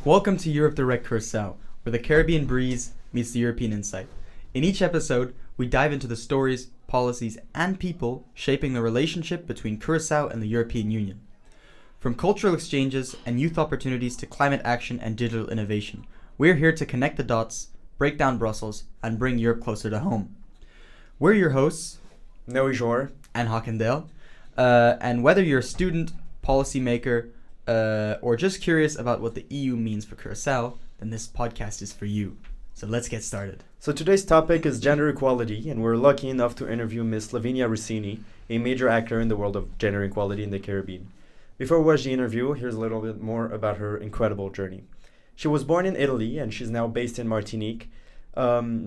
Welcome to Europe Direct Curaçao, where the Caribbean breeze meets the European insight. In each episode, we dive into the stories, policies, and people shaping the relationship between Curaçao and the European Union. From cultural exchanges and youth opportunities to climate action and digital innovation, we're here to connect the dots, break down Brussels, and bring Europe closer to home. We're your hosts, Noé, Jore, and Hakan and Dahl. And whether you're a student, policymaker, or just curious about what the EU means for Curaçao, then this podcast is for you. So let's get started. So today's topic is gender equality, and we're lucky enough to interview Miss Lavinia Ruscigni, a major actor in the world of gender equality in the Caribbean. Before we watch the interview, here's a little bit more about her incredible journey. She was born in Italy, and she's now based in Martinique.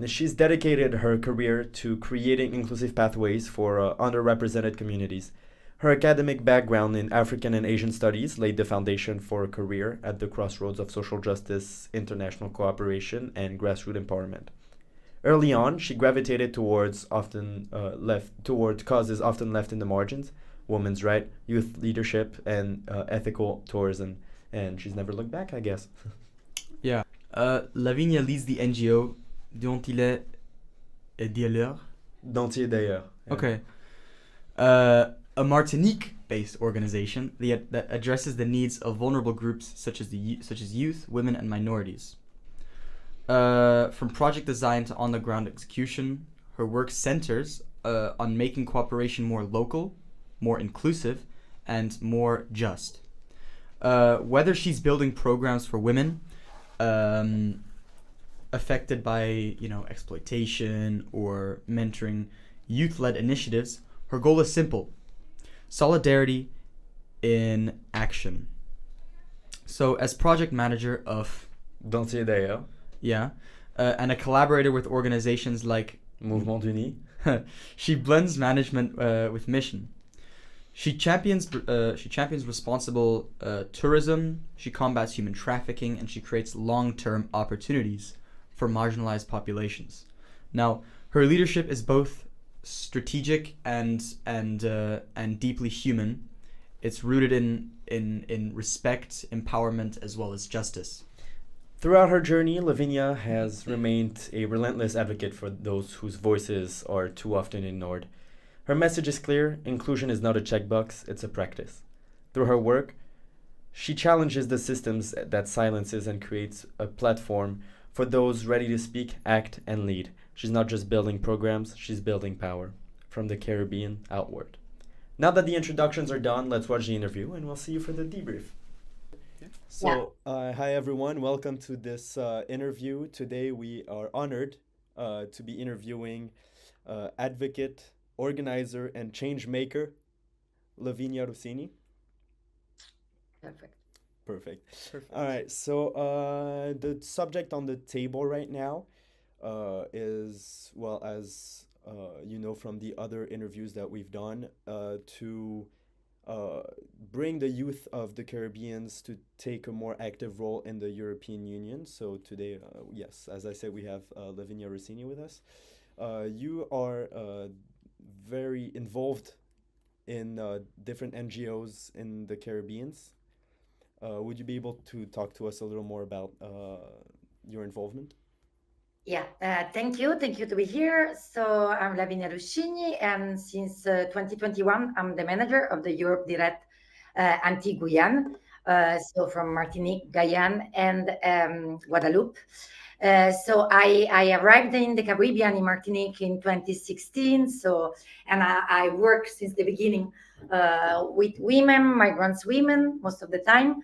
She's dedicated her career to creating inclusive pathways for underrepresented communities. Her academic background in African and Asian studies laid the foundation for a career at the crossroads of social justice, international cooperation, and grassroots empowerment. Early on, she gravitated towards causes often left in the margins: women's rights, youth leadership, and ethical tourism. And she's never looked back, I guess. Yeah. Lavinia leads the NGO dont il est d'ailleurs. Dont il est d'ailleurs. Yeah. Okay. A Martinique-based organization that addresses the needs of vulnerable groups such as youth, women, and minorities. From project design to on-the-ground execution, her work centers on making cooperation more local, more inclusive, and more just. Whether she's building programs for women affected by exploitation or mentoring youth-led initiatives, her goal is simple: solidarity in action. So as project manager of Dont il est d'ailleurs. And a collaborator with organizations like Mouvement Uni. she blends management with mission. She champions responsible tourism, she combats human trafficking, and she creates long-term opportunities for marginalized populations. Now, her leadership is both strategic and deeply human. It's rooted in respect, empowerment, as well as justice. Throughout her journey, Lavinia has remained a relentless advocate for those whose voices are too often ignored. Her message is clear: inclusion is not a checkbox, it's a practice. Through her work, she challenges the systems that silences and creates a platform for those ready to speak, act, and lead. She's not just building programs, she's building power, from the Caribbean outward. Now that the introductions are done, let's watch the interview, and we'll see you for the debrief. So, hi everyone, welcome to this interview. Today we are honored to be interviewing advocate, organizer, and change maker, Lavinia Ruscigni. Perfect. All right, so the subject on the table right now is, well, as you know from the other interviews that we've done, to bring the youth of the Caribbeans to take a more active role in the European Union. So today, yes, as I said, we have Lavinia Ruscigni with us. You are very involved in different NGOs in the Caribbean. Would you be able to talk to us a little more about your involvement? Yeah, thank you. Thank you to be here. So I'm Lavinia Ruscigni, and since 2021, I'm the manager of the Europe Direct Anti-Guyane, so from Martinique, Guyane, and Guadeloupe. So I arrived in the Caribbean in Martinique in 2016. And I work since the beginning with women, migrants women, most of the time,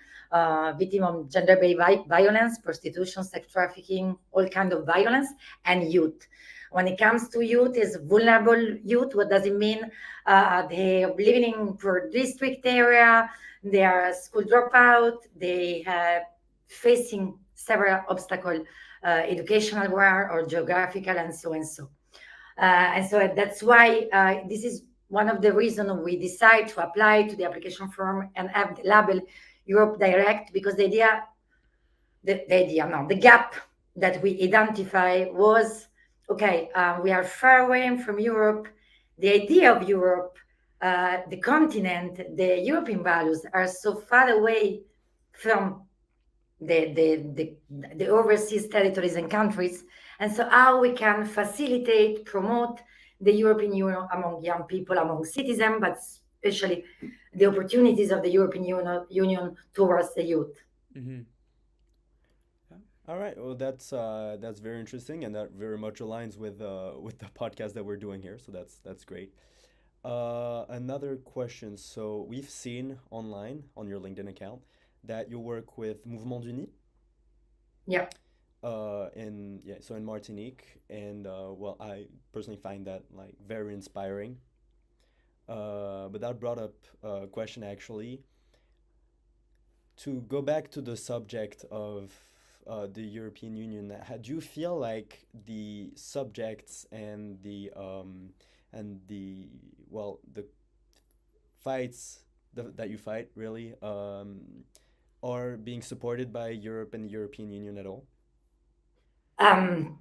victim of gender-based violence, prostitution, sex trafficking, all kind of violence, and youth. When it comes to youth, is vulnerable youth. What does it mean? They are living in poor district area. They are school dropout. They are facing several obstacles, educational one or geographical, and so and so. And so that's why this is one of the reasons we decide to apply to the application form and have the label Europe Direct, because the gap that we identify was, okay, we are far away from Europe. The idea of Europe, the continent, the European values are so far away from the overseas territories and countries, and so how we can facilitate, promote the European Union among young people, among citizens, but especially the opportunities of the European Union towards the youth. Mm-hmm. All right. Well, that's very interesting, and that very much aligns with the podcast that we're doing here. So that's great. Another question. So we've seen online on your LinkedIn account that you work with Mouvement d'Uni, Yeah. in yeah, so in Martinique, and well, I personally find that like very inspiring. But that brought up a question actually to go back to the subject of the European Union. Do you feel like the subjects and the well the fights that you fight really are being supported by Europe and the European Union at all? Um,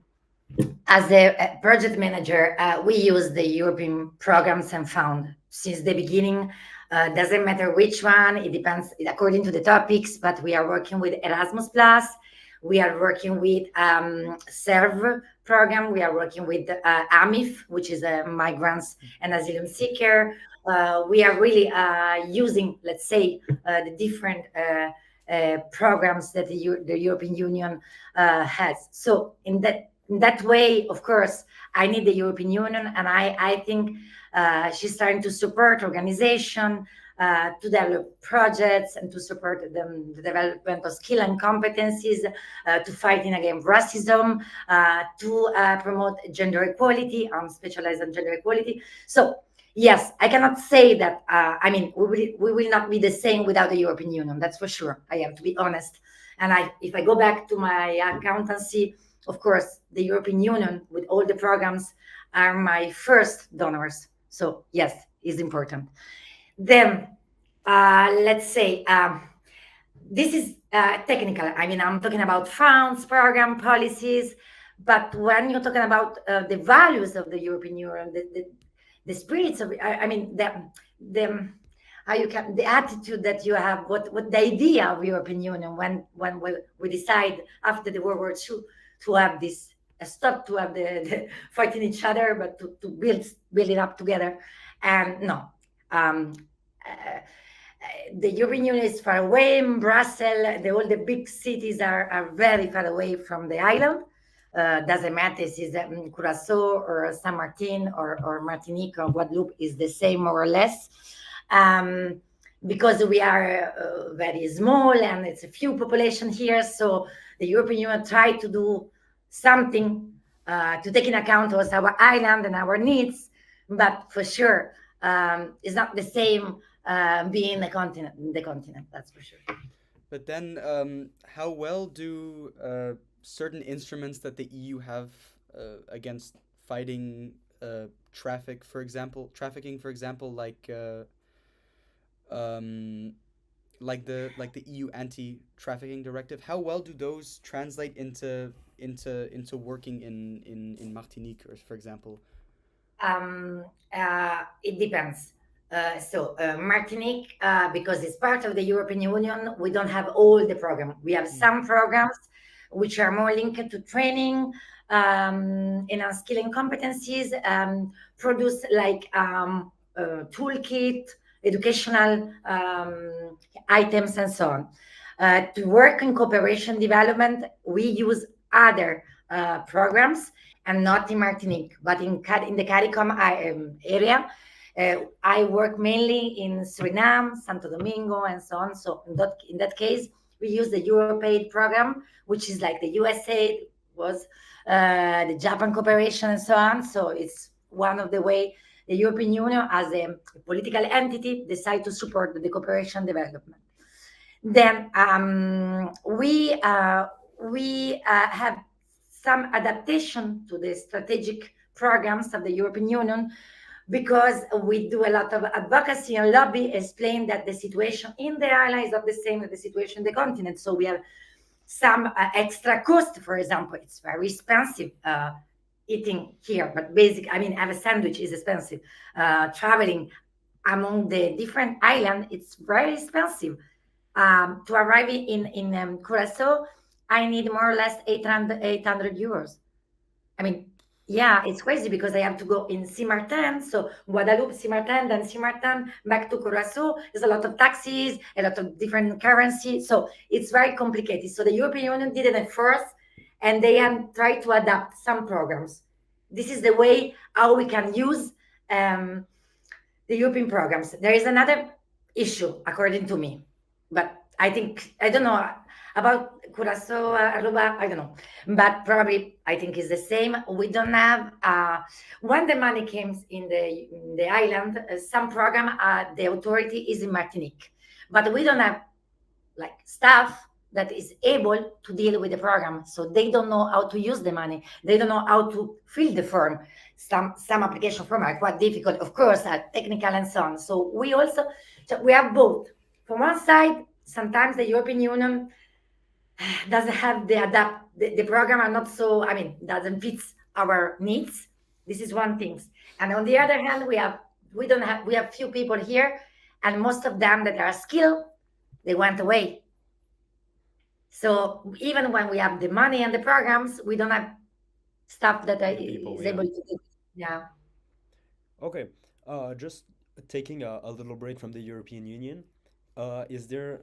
as a project manager, we use the European programs and fund since the beginning. Doesn't matter which one, it depends according to the topics, but we are working with Erasmus Plus. We are working with SERV program. We are working with AMIF, which is a migrants and asylum seeker. We are really using, let's say, the different programs that the European Union has. So in that way, of course, I need the European Union, and I think she's starting to support organization to develop projects and to support the development of skill and competencies, to fighting against racism, to promote gender equality. I'm specialized in gender equality. So yes, I cannot say that. I mean, we will not be the same without the European Union. That's for sure. I have to be honest. And if I go back to my accountancy, of course, the European Union with all the programs are my first donors. So yes, it's important. Then let's say this is technical. I mean, I'm talking about funds, program, policies, but when you're talking about the values of the European Union, the spirits of, I mean, the how you can, the attitude that you have, what the idea of European Union when we decide after the World War II to have this stop to have the fighting each other, but to build it up together. And no, um, uh, the European Union is far away. In Brussels, all the big cities are very far away from the island. Doesn't matter if it's Curaçao or San Martin or Martinique or Guadeloupe, is the same more or less. Um, because we are very small and it's a few population here, so the European Union tried to do something to take in account also our island and our needs, but for sure it's not the same being the continent, that's for sure. But then, how well do certain instruments that the EU have against fighting trafficking, for example, um, like the EU anti-trafficking directive, how well do those translate into working in Martinique, or for example? It depends. Martinique, because it's part of the European Union, we don't have all the program. We have some programs which are more linked to training, in our skilling competencies, produce like toolkit, educational items, and so on. To work in cooperation development, we use other programs, and not in Martinique, but in the CARICOM area. I work mainly in Suriname, Santo Domingo, and so on. So in that case, we use the Europe Aid program, which is like the USA was, the Japan cooperation, and so on. So it's one of the way the European Union, as a political entity, decide to support the cooperation development. Then we have some adaptation to the strategic programs of the European Union, because we do a lot of advocacy and lobby, explain that the situation in the island is not the same as the situation in the continent. So we have some extra cost. For example, it's very expensive eating here, but I mean, have a sandwich is expensive. Traveling among the different islands, it's very expensive. to arrive in Curaçao, I need more or less 800 euros. I mean, yeah, it's crazy because I have to go in Saint-Martin, so Guadeloupe, Saint-Martin, then Saint-Martin, back to Curaçao. There's a lot of taxis, a lot of different currency, so it's very complicated. So the European Union did it at first, and they have tried to adapt some programs. This is the way how we can use the European programs. There is another issue, according to me, but I think I don't know about Curaçao, Aruba. I don't know, but probably I think it's the same. We don't have when the money comes in the island. Some program the authority is in Martinique, but we don't have like staff that is able to deal with the program, so they don't know how to use the money, they don't know how to fill the form. Some application form are quite difficult, of course, technical and so on. So we have both. From one side, sometimes the European Union doesn't have the program are not so, I mean, doesn't fit our needs. This is one thing. And on the other hand, we have few people here, and most of them that are skilled, they went away. So even when we have the money and the programs, we don't have stuff that People, is yeah. able to do. Yeah. Okay, just taking a little break from the European Union, is there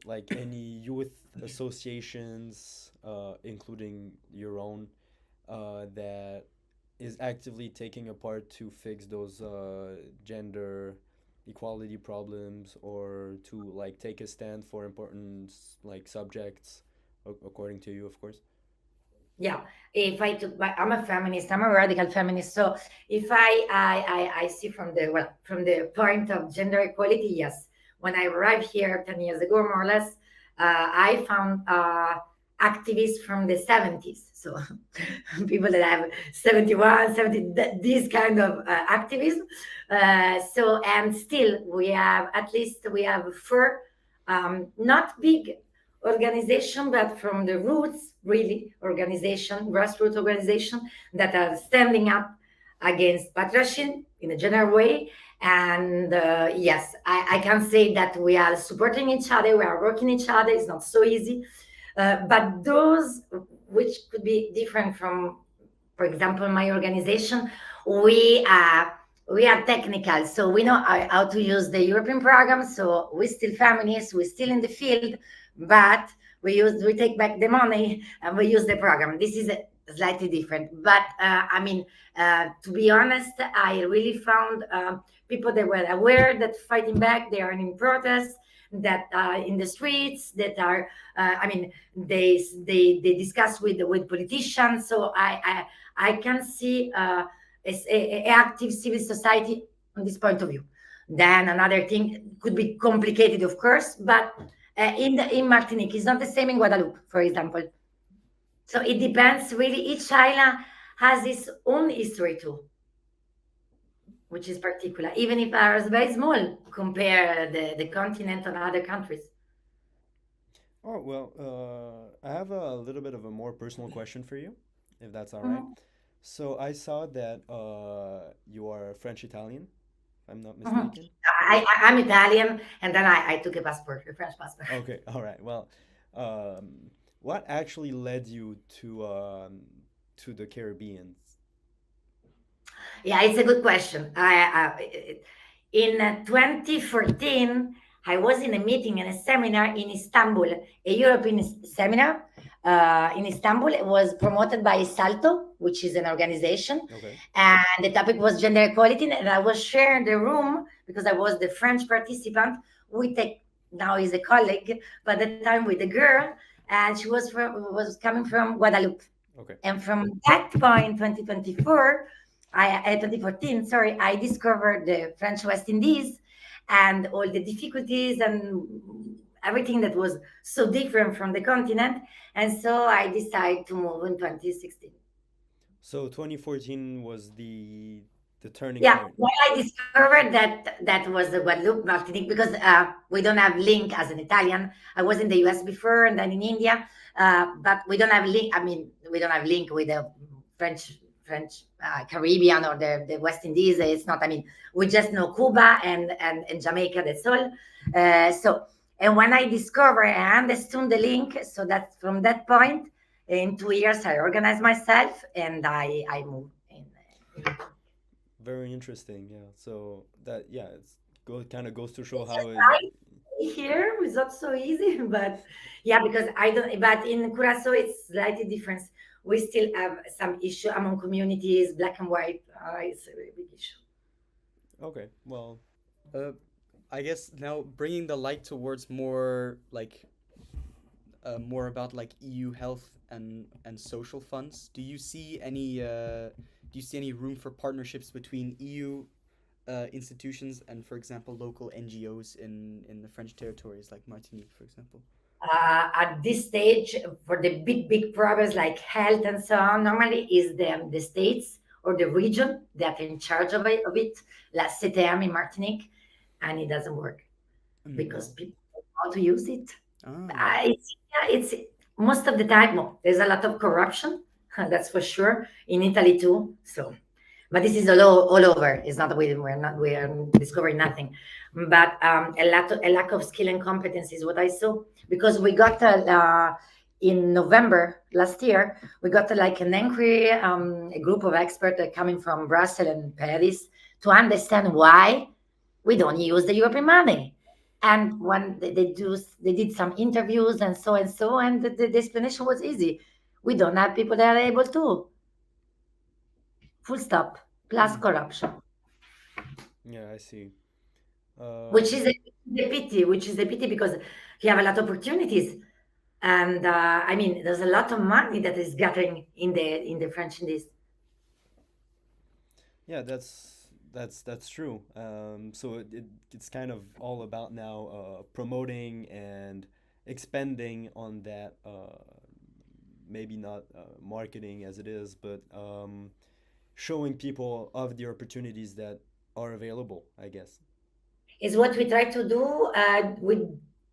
like any youth associations, including your own, that is actively taking a part to fix those gender equality problems, or to like take a stand for important like subjects, according to you, of course? Yeah, if I took I'm a feminist, I'm a radical feminist. So if I see from the from the point of gender equality, yes. When I arrived here 10 years ago, more or less, I found activists from the 70s. So people that have 71, 70, this kind of activism. So, and still we have, at least we have four, not big organization, but from the roots, really, organization, grassroots organization that are standing up against patriarchy in a general way. And yes, I can say that we are supporting each other, we are working each other. It's not so easy, but those which could be different from, for example, my organization, we are we are technical, so we know how to use the European program. So we're still feminists, we're still in the field, but we take back the money and we use the program. This is slightly different, but I mean, to be honest, I really found people that were aware that fighting back, they are in protest, that in the streets, that are I mean, they discuss with politicians. So I can see a active civil society on this point of view. Then another thing could be complicated, of course, but in Martinique, it's not the same in Guadeloupe, for example. So it depends really. Each island has its own history too, which is particular, even if ours is very small compare the continent and other countries. Oh, well, I have a little bit of a more personal question for you, if that's all right. Mhm, So I saw that you are French Italian, if I'm not mhm. mistaken. I'm Italian, and then I took a passport, a French passport. Okay, all right. Well, what actually led you to the Caribbean? Yeah, it's a good question. In 2014, I was in a meeting and a seminar in Istanbul, a European seminar in Istanbul. It was promoted by Salto, which is an organization, Okay. and the topic was gender equality. And I was sharing the room because I was the French participant with a now is a colleague, but at the time with a girl, and she was coming from Guadeloupe. Okay. And from that point, 2024, 2014, sorry, I discovered the French West Indies and all the difficulties and everything that was so different from the continent. And so I decided to move in 2016. So 2014 was the turning Yeah, point. when I discovered that was the Guadeloupe Martinique, because we don't have link as an Italian. I was in the US before and then in India, but we don't have link. I mean, we don't have link with the French Caribbean or the West Indies. It's not. I mean, we just know Cuba and Jamaica. That's all. So And when I discovered and understood the link, so that from that point, in 2 years, I organized myself and I moved in. Very interesting. Yeah. So that, yeah, kind of goes to show It's how just it. here it's not so easy, but yeah, because I don't. But in Curaçao, it's slightly different. We still have some issue among communities, black and white. It's a very big issue. Okay. Well, Uh, I guess now bringing the light towards more like more about like EU health and social funds. Do you see any room for partnerships between EU institutions and, for example, local NGOs in the French territories like Martinique, for example? At this stage, for the big problems like health and so on, normally is the states or the region that are in charge of it, like CTM in Martinique, and it doesn't work because No. people don't know how to use it. Ah. It's most of the time, no, there's a lot of corruption, that's for sure, in Italy too. So, but this is all over. It's not we are discovering nothing, but a lack of skill and competence is what I saw because we got in November last year we got like an inquiry, a group of experts coming from Brussels and Paris to understand why we don't use the European money. And when they did some interviews and so, and the explanation was easy. We don't have people that are able to. Full stop. Plus Mm. corruption, yeah, I see. which Um, is a pity. Which is a pity because you have a lot of opportunities, and I mean, there's a lot of money that is gathering in the French Indies. yeah, that's true. So it's kind of all about now promoting and expanding on that. Maybe not marketing as it is, but showing people of the opportunities that are available, I guess. Is what we try to do.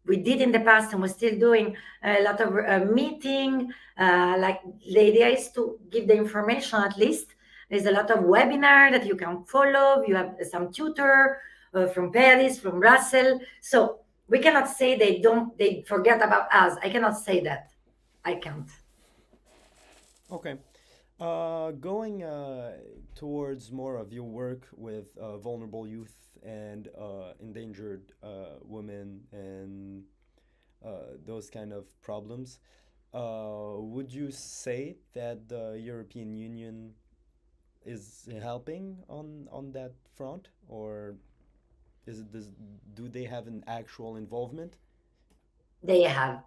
We did in the past, and we're still doing a lot of meeting. Like the idea is to give the information at least. There's a lot of webinar that you can follow. You have some tutor from Paris, from Brussels. So we cannot say they forget about us. I cannot say that. I can't. Okay. Going towards more of your work with vulnerable youth and endangered women and those kind of problems, would you say that the European Union is helping on that front, or do they have an actual involvement? They have,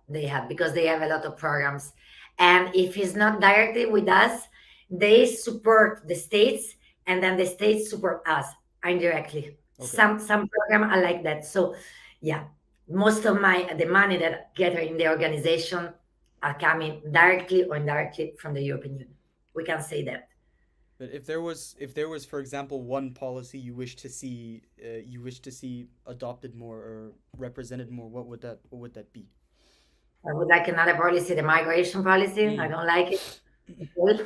because they have a lot of programs. And if it's not directly with us, they support the states, and then the states support us indirectly. Okay. Some program are like that. So yeah, most of the money that I get in the organization are coming directly or indirectly from the European Union. We can say that. But if there was, for example, one policy you wish to see adopted more or represented more, what would that be? I would like another policy, the migration policy. I Mm. don't like it at all.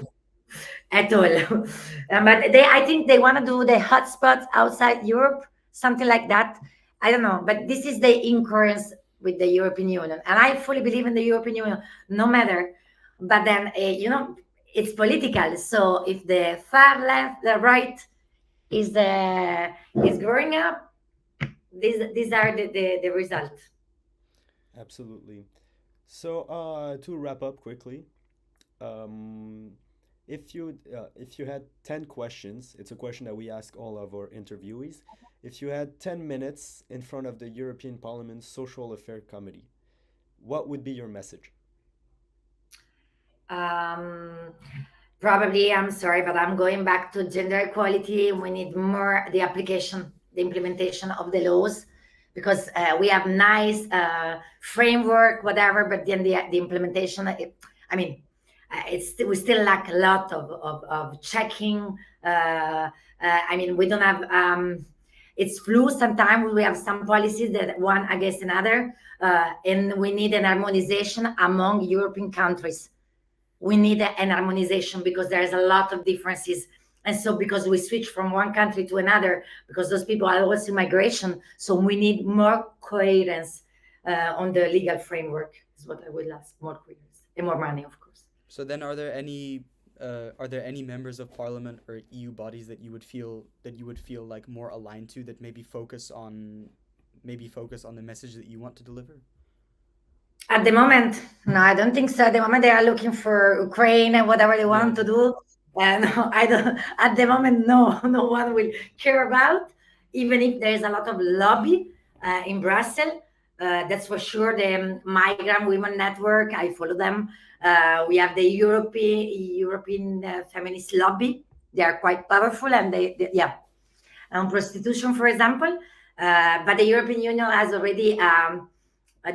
At all. But I think they want to do the hotspots outside Europe, something like that. I don't know, but this is the incurrence with the European Union, and I fully believe in the European Union, no matter. But then, it's political. So if the far left, the right is growing up, these are the result. Absolutely. So, to wrap up quickly, um, if you had 10 questions, it's a question that we ask all of our interviewees. If you had 10 minutes in front of the European Parliament's Social Affair Committee, what would be your message? Um, Probably, I'm sorry, but I'm going back to gender equality. We need more the implementation of the laws, because we have nice framework, whatever, but then the implementation. I mean, we still lack a lot of checking. I mean, we don't have. It's flu. Sometimes we have some policies that one against another, and we need an harmonization among European countries. We need an harmonization because there's a lot of differences. And so because we switch from one country to another, because those people are also migration, so we need more coherence on the legal framework is what I would ask, more queers and more money, of course. So then, are there any members of Parliament or EU bodies that you would feel like more aligned to, that maybe focus on the message that you want to deliver? At the moment, no, I don't think so. At the moment, they are looking for Ukraine and whatever they want to do. And I don't. At the moment, no, no one will care about. Even if there is a lot of lobby in Brussels, that's for sure. The Migrant Women Network, I follow them. We have the European feminist lobby. They are quite powerful, and they yeah, on prostitution, for example. But the European Union has already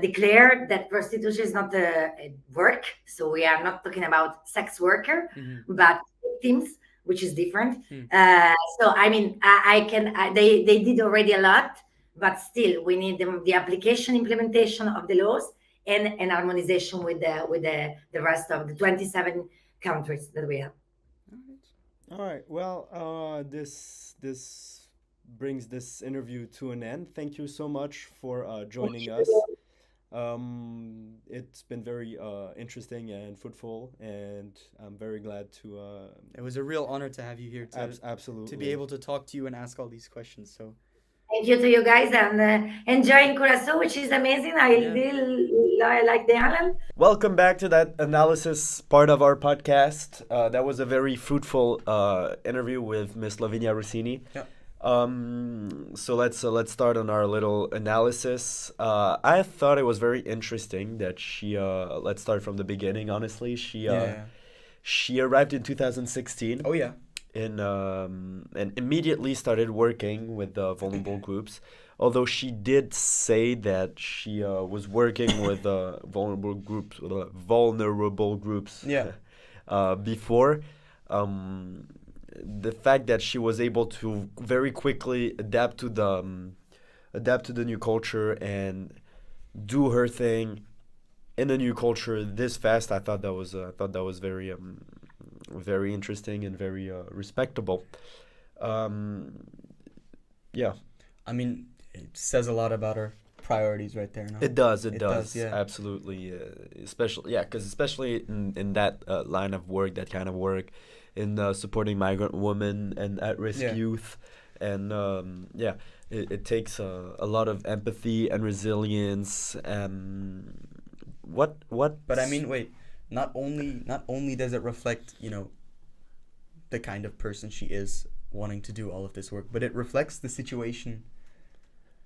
declared that prostitution is not a work. So we are not talking about sex worker, but victims, which is different. So I mean, they did already a lot, but still we need the application, implementation of the laws, and an harmonization with the rest of the 27 countries that we have. All right. Well, this brings this interview to an end. Thank you so much for joining us. It's been very interesting and fruitful, and I'm very glad to. It was a real honor to have you here absolutely to be able to talk to you and ask all these questions. So thank you to you guys, and enjoying Curaçao, which is amazing. I like the island. Welcome back to that analysis part of our podcast. That was a very fruitful interview with Miss Lavinia Ruscigni. Yeah. So let's start on our little analysis. I thought it was very interesting that she. Let's start from the beginning. Honestly, she arrived in 2016. Oh yeah. And immediately started working with vulnerable groups. Although she did say that she was working with vulnerable groups. Yeah. Before. The fact that she was able to very quickly adapt to the new culture and do her thing in a new culture this fast, I thought that was very very interesting and very respectable. Yeah. I mean, it says a lot about our priorities right there. No? It does. Yeah. Absolutely. Especially in that line of work, that kind of work, in supporting migrant women and at-risk youth. And it takes a lot of empathy and resilience. But I mean, wait. Not only does it reflect, the kind of person she is, wanting to do all of this work, but it reflects the situation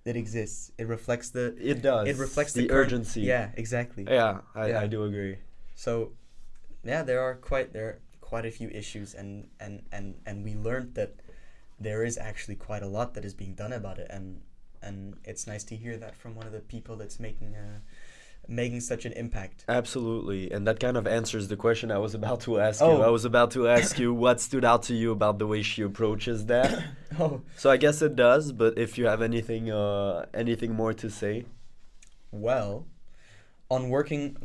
that exists. It reflects the. It does. It reflects the current, urgency. Yeah, exactly. Yeah, I do agree. So, yeah, there are quite a few issues, and we learned that there is actually quite a lot that is being done about it, and it's nice to hear that from one of the people that's making such an impact. Absolutely, and that kind of answers the question I was about to ask you. Oh. I was about to ask you what stood out to you about the way she approaches that. Oh, So I guess it does, but if you have anything more to say. well, on working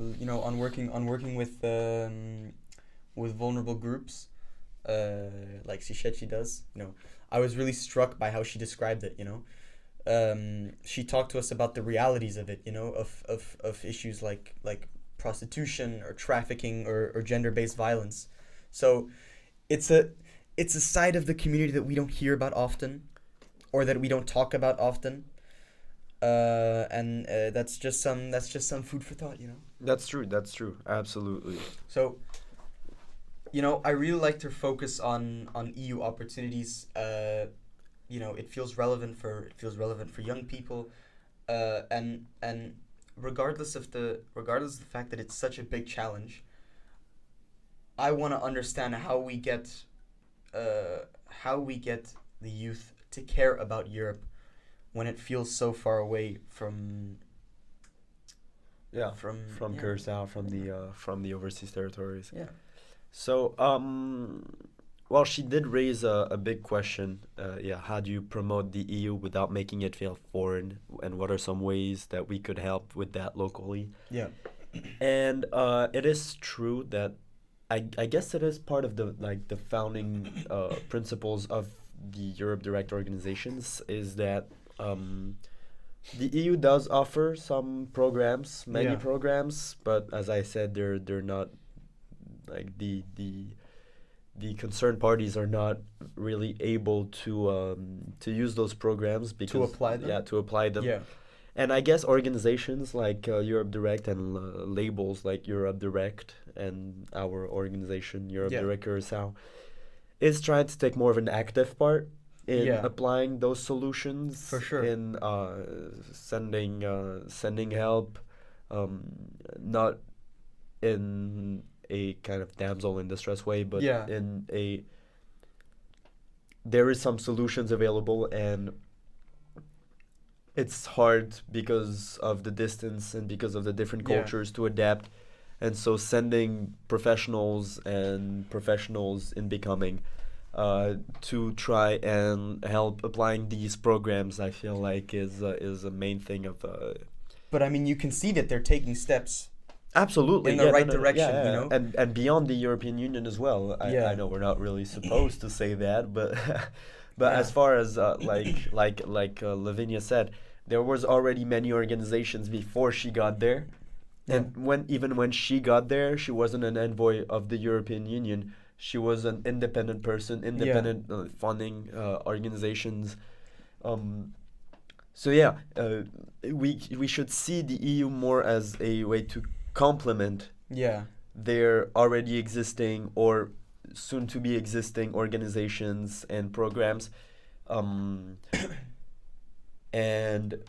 with vulnerable groups, like she does, I was really struck by how she described it. She talked to us about the realities of it, of issues like prostitution or trafficking or gender-based violence. So it's a side of the community that we don't hear about often, or that we don't talk about often. And that's just some food for thought. That's true. Absolutely. So, I really like to focus on EU opportunities. It feels relevant for young people, and regardless of the fact that it's such a big challenge, I want to understand how we get the youth to care about Europe when it feels so far away from Curaçao, from the overseas territories. Yeah. So well, she did raise a big question. How do you promote the EU without making it feel foreign, and what are some ways that we could help with that locally? Yeah. And it is true that I guess it is part of the founding principles of the Europe Direct organizations, is that The EU does offer some programs, many Yeah. programs, but as I said, they're not like the concerned parties are not really able to use those programs because apply them? yeah, to apply them. Yeah. And I guess organizations like Europe Direct and labels like Europe Direct and our organization Europe Yeah. Direct Curaçao is trying to take more of an active part in Yeah. applying those solutions. For sure. In sending help, not in a kind of damsel in distress way, but Yeah. in a there is some solutions available, and it's hard because of the distance and because of the different Yeah. cultures to adapt. And so sending professionals in becoming to try and help applying these programs, I feel like is a main thing of But I mean, you can see that they're taking steps absolutely in the right direction, you know? and beyond the European Union as well. Yeah. I know we're not really supposed to say that, but but Yeah. as far as like Lavinia said, there was already many organizations before she got there. And when she got there, she wasn't an envoy of the European Union. She was an independent person, independent funding organizations. So yeah, we should see the EU more as a way to complement Yeah. their already existing or soon to be existing organizations and programs, um, and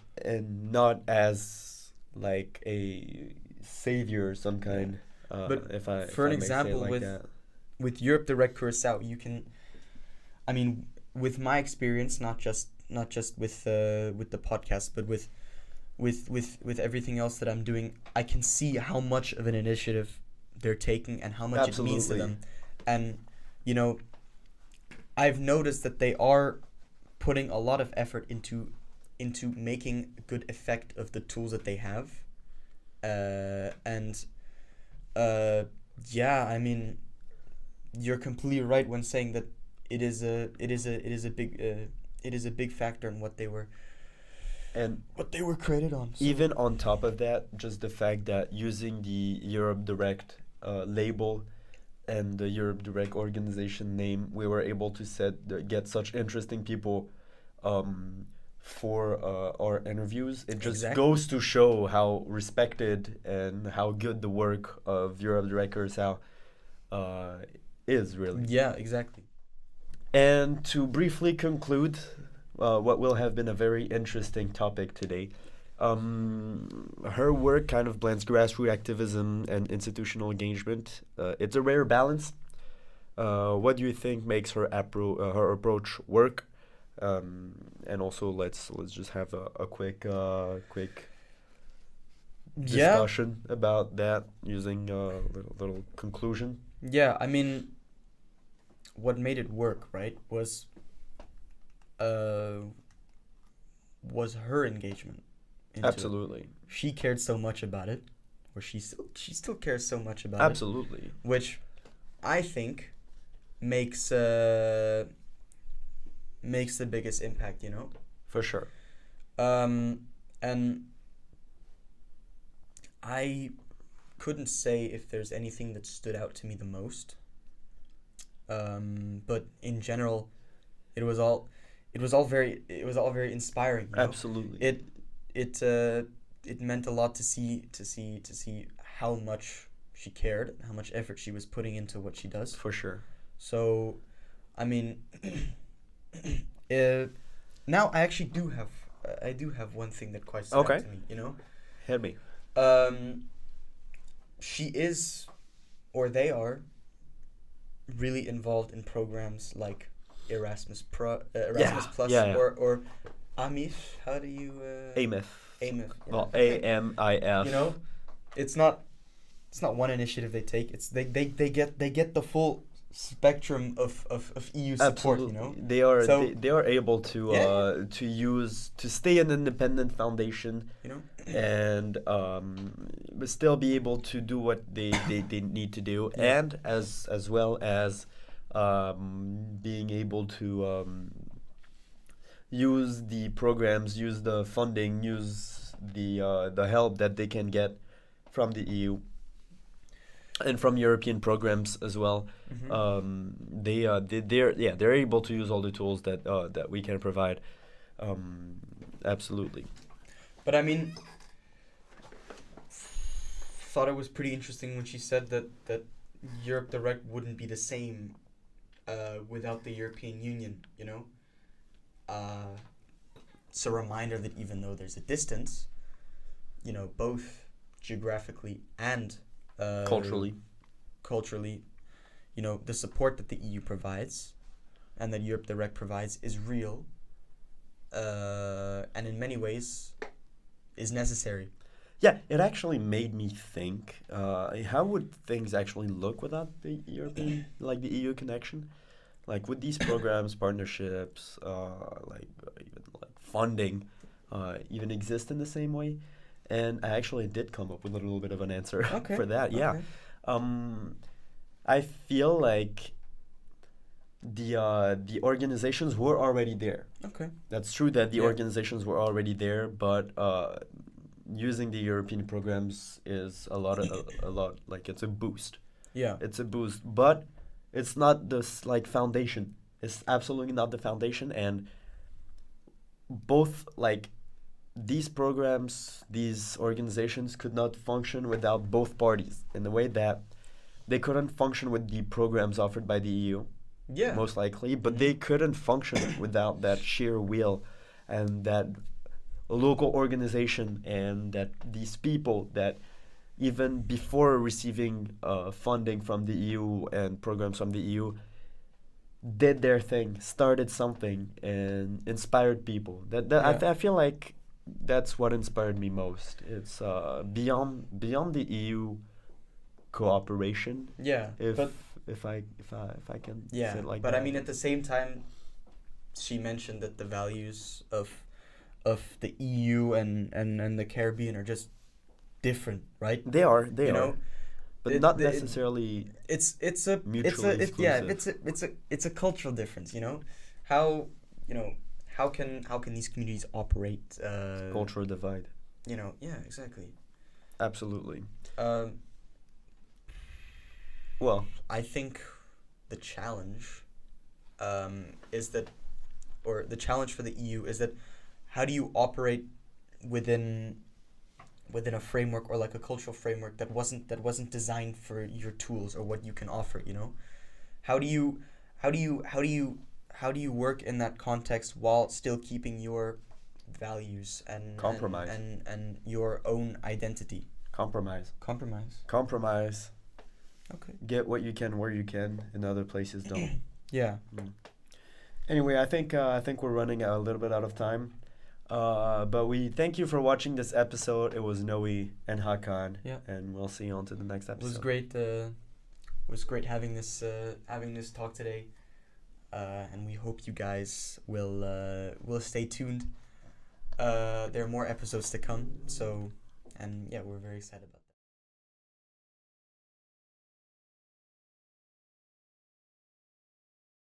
not as like a savior of some kind. But if I for an may say it example, like with- that. With Europe Direct Curaçao, you can, I mean, with my experience, not just with the podcast, but with everything else that I'm doing, I can see how much of an initiative they're taking and how much it means to Absolutely. them. And you know, I've noticed that they are putting a lot of effort into making a good effect of the tools that they have. And yeah, I mean, you're completely right when saying that it is a big factor in what they were And created on. So. even on top of that, just the fact that using the Europe Direct label and the Europe Direct organization name, we were able to get such interesting people for our interviews. It just Exactly. goes to show how respected and how good the work of Europe Direct Curaçao is really. Yeah, exactly. And to briefly conclude, what will have been a very interesting topic today, her work kind of blends grassroots activism and institutional engagement. It's a rare balance. What do you think makes her her approach work? And also, let's just have a quick Yeah. discussion about that using a little conclusion. Yeah, I mean, what made it work, right, was her engagement into it. Absolutely. She cared so much about it, or she still cares so much about Absolutely. it, which I think makes the biggest impact, you know. For sure. And I couldn't say if there's anything that stood out to me the most. But in general, it was all very inspiring. You know? Absolutely. It meant a lot to see how much she cared, how much effort she was putting into what she does. For sure. So, I mean, now I actually do have one thing that quite stood Okay. out to me. You know. Hit me. She is, or they are, really involved in programs like Erasmus Plus, yeah. or AMIF. How do you? AMIF. AMIF. Yeah. Well, AMIF. You know, it's not one initiative they take. It's they get the full spectrum of EU support. Absolutely. You know. They are So- they are able to Yeah. to stay an independent foundation You know. and but still be able to do what they need to do, Yeah. and as well as being able to use the programs, use the funding, use the help that they can get from the EU and from European programs as well. They're able to use all the tools that we can provide. Absolutely. But I mean, thought it was pretty interesting when she said that Europe Direct wouldn't be the same without the European Union, you know? It's a reminder that even though there's a distance, you know, both geographically and culturally, you know, the support that the EU provides and that Europe Direct provides is real, and in many ways is necessary. Yeah, it actually made me think, how would things actually look without the European, like the EU connection? Like, would these programs, partnerships, even like funding, even exist in the same way? And I actually did come up with a little bit of an answer for that. Yeah, I feel like the organizations were already there. Okay. That's true that the organizations were already there, but using the European programs is a lot like it's a boost. Yeah. It's a boost, but it's not this like foundation. It's absolutely not the foundation, and both like these programs, these organizations could not function without both parties in the way that they couldn't function with the programs offered by the EU. Yeah. Most likely, but they couldn't function without that sheer will and that local organization and that these people that even before receiving funding from the EU and programs from the EU did their thing, started something and inspired people. I feel like that's what inspired me most. It's beyond the EU cooperation. Yeah. If I can Yeah, say it like but that. I mean, at the same time, she mentioned that the values of the EU and the Caribbean are just different, right? They are, you know, but not necessarily. It's mutually exclusive. It's a cultural difference, you know. How can these communities operate? Cultural divide. You know, yeah, exactly. Absolutely. Well, I think the challenge is that, or the challenge for the EU is that, how do you operate within a framework or like a cultural framework that wasn't designed for your tools or what you can offer, you know? How do you work in that context while still keeping your values and compromise and your own identity? Compromise. Okay. Get what you can where you can, and other places don't. Yeah. Anyway, I think we're running a little bit out of time. But we thank you for watching this episode. It was Noé and Hakan. Yeah. And we'll see you on to the next episode. It was great having this talk today. And we hope you guys will stay tuned. There are more episodes to come. So, and yeah, we're very excited about it.